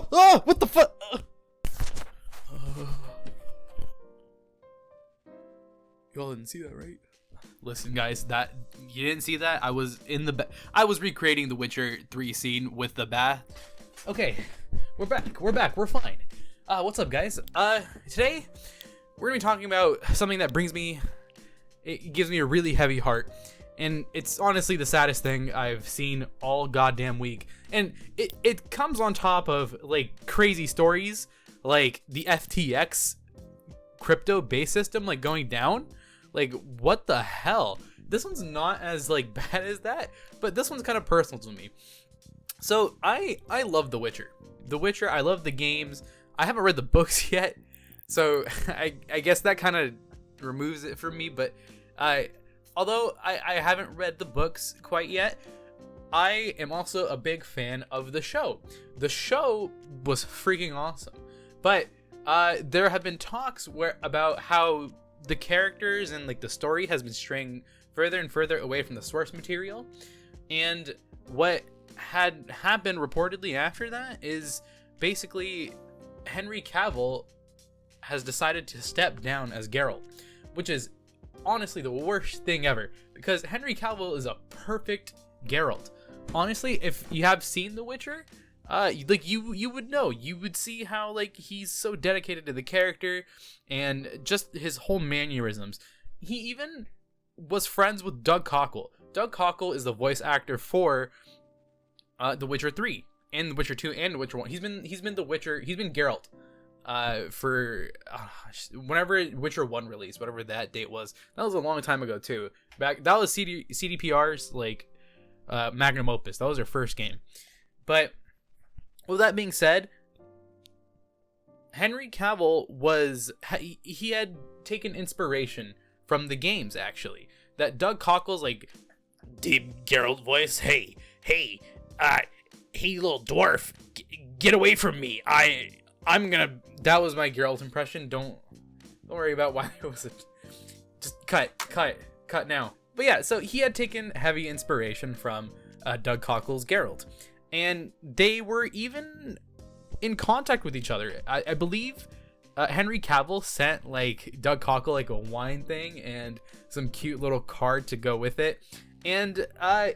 What the fuck? Y'all didn't see that, right? Listen, guys, that you didn't see that. I was in the I was recreating the Witcher 3 scene with the bath. Okay, we're back. We're fine. What's up, guys? Today we're gonna be talking about something that it gives me a really heavy heart, and it's honestly the saddest thing I've seen all goddamn week. And it comes on top of like crazy stories, like the FTX crypto base system like going down. Like, what the hell? This one's not as like bad as that, but this one's kind of personal to me. So I love The Witcher. The Witcher, I love the games. I haven't read the books yet, so I guess that kind of removes it for me. But although I haven't read the books quite yet, I am also a big fan of the show. The show was freaking awesome, but there have been talks about how the characters and like the story has been straying further and further away from the source material. And what had happened reportedly after that is basically Henry Cavill has decided to step down as Geralt, which is honestly the worst thing ever, because Henry Cavill is a perfect Geralt. Honestly, if you have seen The Witcher, like you would know, you would see how like he's so dedicated to the character and just his whole mannerisms. He even was friends with Doug Cockle. Doug Cockle is the voice actor for The Witcher 3 and The Witcher 2 and The Witcher 1. He's been The Witcher. He's been Geralt for whenever Witcher 1 released, whatever that date was. That was a long time ago too. That was CDPR's like magnum opus. That was their first game. But with that being said, Henry Cavill he had taken inspiration from the games, actually. That Doug Cockle's like deep Geralt voice. Hey, little dwarf, get away from me. I'm gonna. That was my Geralt impression. Don't worry about why it was. Just cut now. But yeah, so he had taken heavy inspiration from Doug Cockle's Geralt. And they were even in contact with each other. I believe Henry Cavill sent like Doug Cockle like a wine thing and some cute little card to go with it. And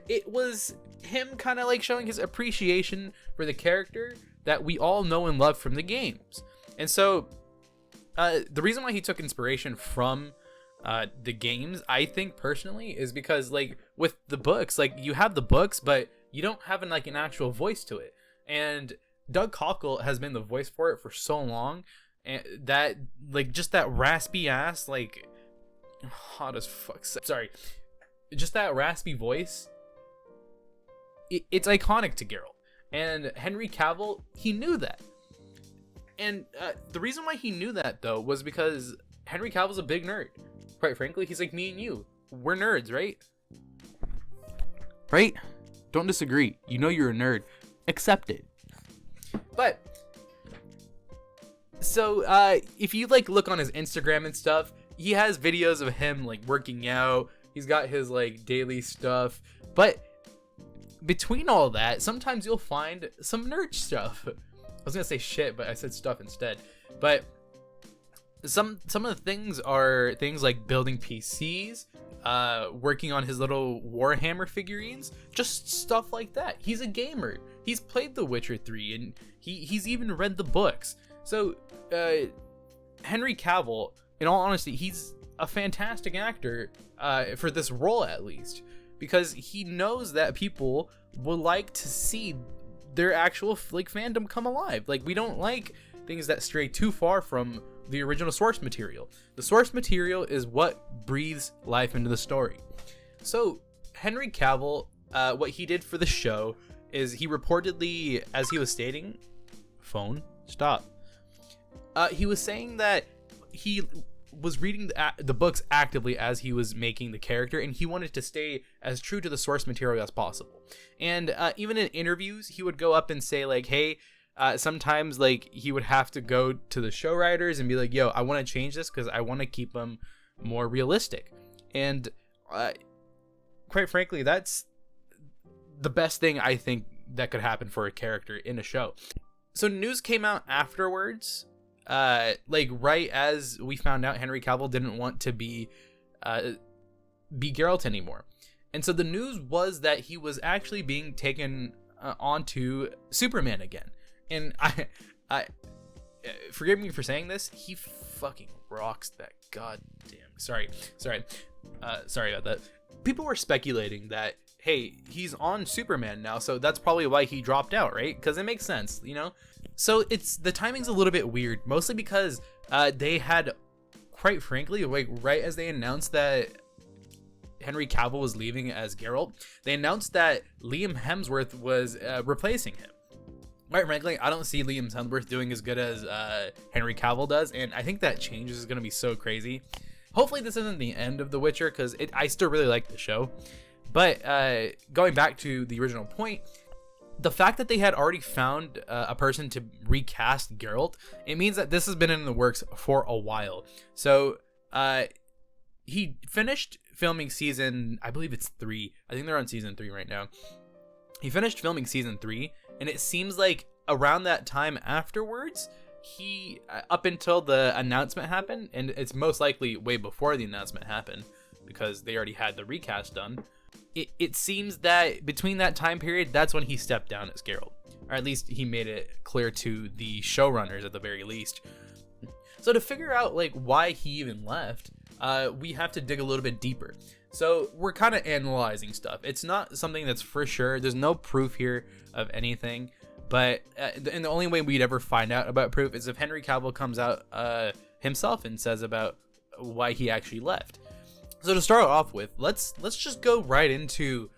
it was him kind of like showing his appreciation for the character that we all know and love from the games. And so the reason why he took inspiration from the games, I think personally, is because like with the books, like you have the books, but you don't have an actual voice to it. And Doug Cockle has been the voice for it for so long, and that like just that raspy ass, like hot as fuck. Sorry, just that raspy voice. It's iconic to Geralt, and Henry Cavill, he knew that. And the reason why he knew that though was because Henry Cavill's a big nerd. Quite frankly, he's like me and you. We're nerds, right? Right? Don't disagree. You know you're a nerd. Accept it. But so if you like look on his Instagram and stuff, he has videos of him like working out. He's got his like daily stuff. But between all that, sometimes you'll find some nerd stuff. I was gonna say shit, but I said stuff instead. But some of the things are things like building PCs, working on his little Warhammer figurines, just stuff like that. He's a gamer. He's played The Witcher 3 and he's even read the books. So Henry Cavill, in all honesty, he's a fantastic actor for this role, at least, because he knows that people would like to see their actual like fandom come alive. Like, we don't like things that stray too far from the original source material. The source material is what breathes life into the story. So Henry Cavill, what he did for the show is he reportedly, as he was stating, he was saying that he was reading the books actively as he was making the character, and he wanted to stay as true to the source material as possible. And even in interviews, he would go up and say like, hey, sometimes like he would have to go to the show writers and be like, yo, I want to change this because I want to keep them more realistic. And quite frankly, that's the best thing I think that could happen for a character in a show. So news came out afterwards, like right as we found out Henry Cavill didn't want to be Geralt anymore. And so the news was that he was actually being taken onto Superman again. And I forgive me for saying this, he fucking rocks that goddamn. Sorry about that. People were speculating that, hey, he's on Superman now, so that's probably why he dropped out, right? Because it makes sense, you know? So the timing's a little bit weird, mostly because they had, quite frankly, like right as they announced that Henry Cavill was leaving as Geralt, they announced that Liam Hemsworth was replacing him. Quite frankly, I don't see Liam Hemsworth doing as good as Henry Cavill does, and I think that change is going to be so crazy. Hopefully this isn't the end of The Witcher, because I still really like the show. But going back to the original point, the fact that they had already found a person to recast Geralt, it means that this has been in the works for a while. So he finished filming season, I believe it's 3. I think they're on season 3 right now. He finished filming season 3, and it seems like around that time afterwards, he up until the announcement happened, and it's most likely way before the announcement happened because they already had the recast done. It seems that between that time period, that's when he stepped down as Geralt, or at least he made it clear to the showrunners at the very least. So to figure out like why he even left, we have to dig a little bit deeper. So we're kind of analyzing stuff. It's not something that's for sure. There's no proof here of anything. But and the only way we'd ever find out about proof is if Henry Cavill comes out himself and says about why he actually left. So to start off with, let's just go right into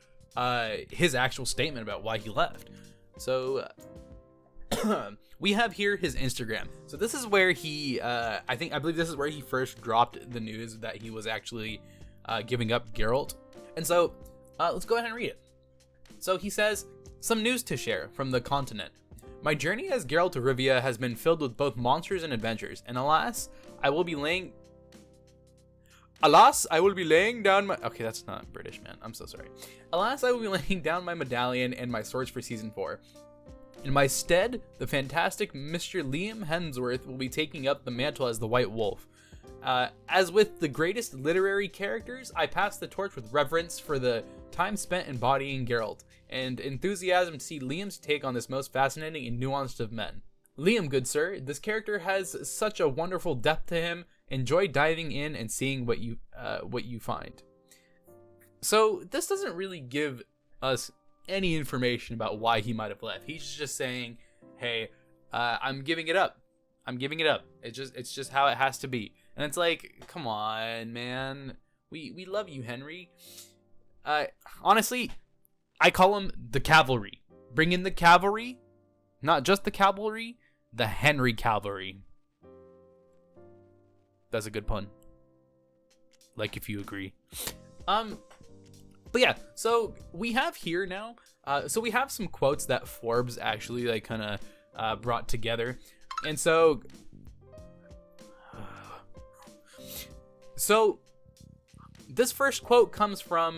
his actual statement about why he left. So we have here his Instagram. So this is where he, I believe this is where he first dropped the news that he was actually giving up Geralt. And so let's go ahead and read it. So he says, some news to share from the continent. My journey as Geralt of Rivia has been filled with both monsters and adventures, and alas, I will be laying down my... Okay, that's not British, man. I'm so sorry. Alas, I will be laying down my medallion and my swords for season 4. In my stead, the fantastic Mr. Liam Hemsworth will be taking up the mantle as the White Wolf. As with the greatest literary characters, I pass the torch with reverence for the time spent embodying Geralt, and enthusiasm to see Liam's take on this most fascinating and nuanced of men. Liam, good sir, this character has such a wonderful depth to him. Enjoy diving in and seeing what you find. So this doesn't really give us any information about why he might have left. He's just saying, "Hey, I'm giving it up. I'm giving it up. It's just how it has to be." And it's like, come on, man. We love you, Henry. Honestly, I call him the cavalry. Bring in the cavalry, not just the cavalry, the Henry cavalry. That's a good pun. Like if you agree. But yeah, so we have here now. So we have some quotes that Forbes actually like kind of brought together, and so this first quote comes from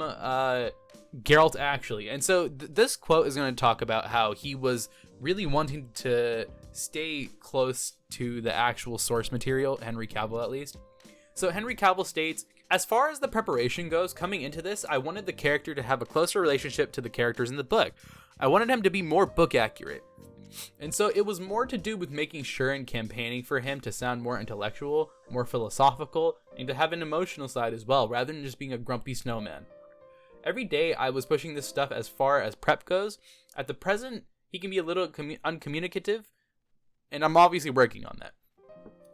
Geralt actually, and so this quote is going to talk about how he was really wanting to stay close to the actual source material, Henry Cavill at least. So Henry Cavill states, as far as the preparation goes, coming into this, I wanted the character to have a closer relationship to the characters in the book. I wanted him to be more book accurate. And so it was more to do with making sure and campaigning for him to sound more intellectual, more philosophical, and to have an emotional side as well, rather than just being a grumpy snowman. Every day I was pushing this stuff as far as prep goes. At the present, he can be a little uncommunicative, and I'm obviously working on that.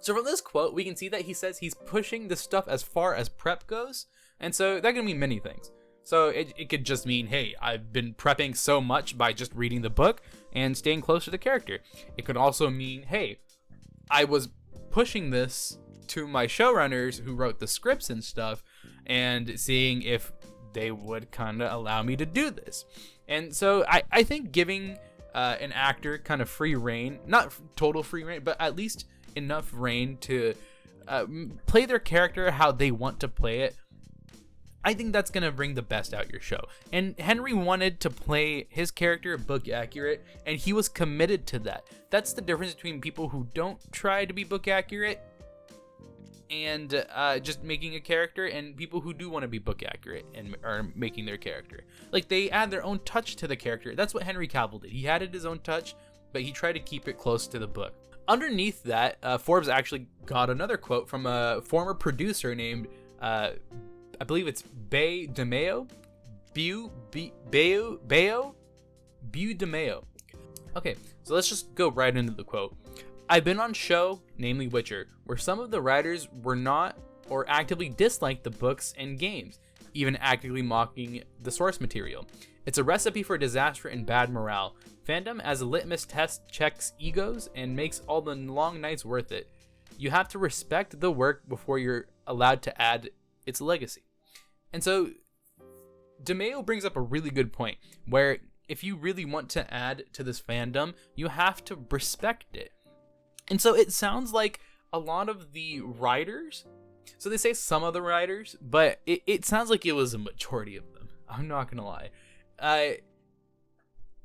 So from this quote, we can see that he says he's pushing this stuff as far as prep goes, and so that can mean many things. So it could just mean, hey, I've been prepping so much by just reading the book and staying close to the character. It could also mean, hey, I was pushing this to my showrunners who wrote the scripts and stuff and seeing if they would kind of allow me to do this. And so I think giving an actor kind of free reign, not total free reign, but at least enough reign to play their character how they want to play it, I think that's gonna bring the best out your show. And Henry wanted to play his character book accurate, and he was committed to that. That's the difference between people who don't try to be book accurate and just making a character, and people who do want to be book accurate and are making their character. Like, they add their own touch to the character. That's what Henry Cavill did. He added his own touch, but he tried to keep it close to the book. Underneath that, Forbes actually got another quote from a former producer named I believe it's Bay DeMayo. Bayo DeMayo. Okay, so let's just go right into the quote. I've been on show, namely Witcher, where some of the writers were not or actively disliked the books and games, even actively mocking the source material. It's a recipe for disaster and bad morale. Fandom as a litmus test checks egos and makes all the long nights worth it. You have to respect the work before you're allowed to add its legacy. And so DeMayo brings up a really good point, where if you really want to add to this fandom, you have to respect it. And so it sounds like a lot of the writers, so they say some of the writers, but it sounds like it was a majority of them. I'm not gonna lie.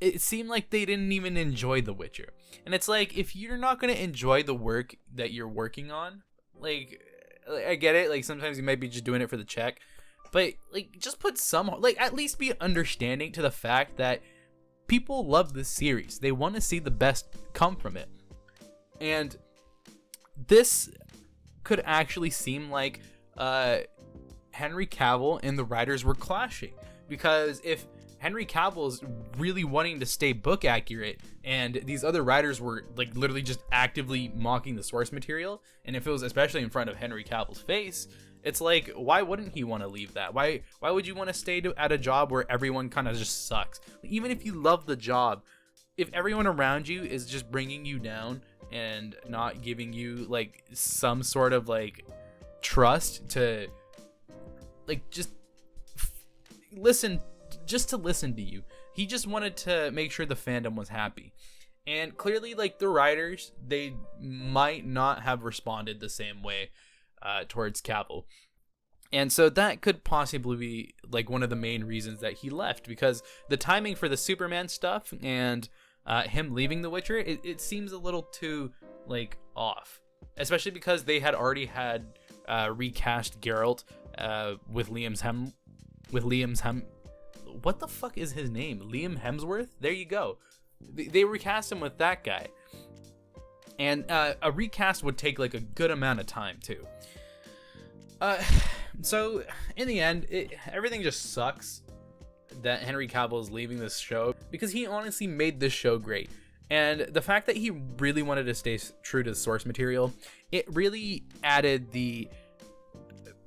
It seemed like they didn't even enjoy The Witcher. And it's like, if you're not gonna enjoy the work that you're working on, like, I get it, like sometimes you might be just doing it for the check, but like, just put some, like, at least be understanding to the fact that people love this series. They want to see the best come from it. And this could actually seem like Henry Cavill and the writers were clashing, because if Henry Cavill is really wanting to stay book accurate and these other writers were like literally just actively mocking the source material, and if it was especially in front of Henry Cavill's face, it's like, why wouldn't he want to leave that? Why would you want to stay at a job where everyone kind of just sucks? Even if you love the job, if everyone around you is just bringing you down and not giving you like some sort of like trust to like just listen to you. He just wanted to make sure the fandom was happy. And clearly, like, the writers, they might not have responded the same way towards Cavill. And so that could possibly be like one of the main reasons that he left, because the timing for the Superman stuff and him leaving The Witcher, it seems a little too like off, especially because they had already had recast Geralt with Liam what the fuck is his name? Liam Hemsworth? There you go. They recast him with that guy. And a recast would take like a good amount of time too. So in the end, everything just sucks that Henry Cavill is leaving this show, because he honestly made this show great. And the fact that he really wanted to stay true to the source material, it really added the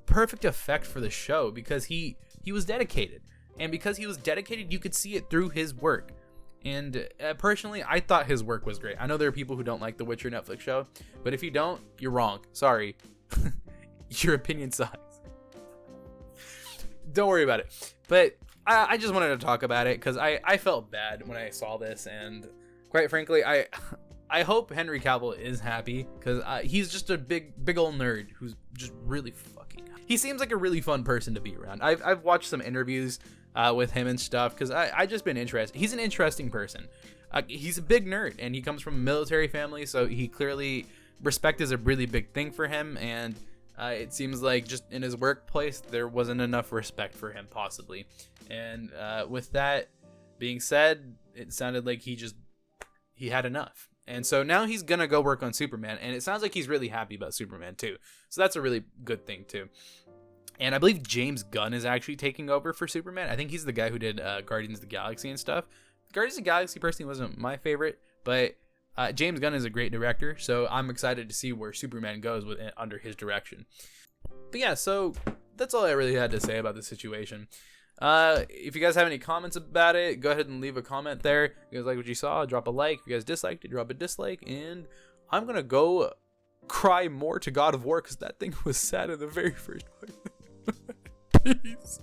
perfect effect for the show, because he was dedicated. And because he was dedicated, you could see it through his work. And personally, I thought his work was great. I know there are people who don't like the Witcher Netflix show, but if you don't, you're wrong. Sorry. Your opinion sucks. Don't worry about it. But I just wanted to talk about it because I felt bad when I saw this. And quite frankly, I hope Henry Cavill is happy, because he's just a big old nerd who's just really fucking... He seems like a really fun person to be around. I've watched some interviews with him and stuff, because I just been interested. He's an interesting person. He's a big nerd, and he comes from a military family, so he clearly, respect is a really big thing for him, and it seems like just in his workplace there wasn't enough respect for him, possibly. And with that being said, it sounded like he had enough. And so now he's gonna go work on Superman, and it sounds like he's really happy about Superman too. So that's a really good thing too. And I believe James Gunn is actually taking over for Superman. I think he's the guy who did Guardians of the Galaxy and stuff. Guardians of the Galaxy personally wasn't my favorite, but James Gunn is a great director, so I'm excited to see where Superman goes under his direction. But yeah, so that's all I really had to say about the situation. If you guys have any comments about it, go ahead and leave a comment there. If you guys like what you saw, drop a like. If you guys disliked it, drop a dislike. And I'm gonna go cry more to God of War, because that thing was sad in the very first one. Peace.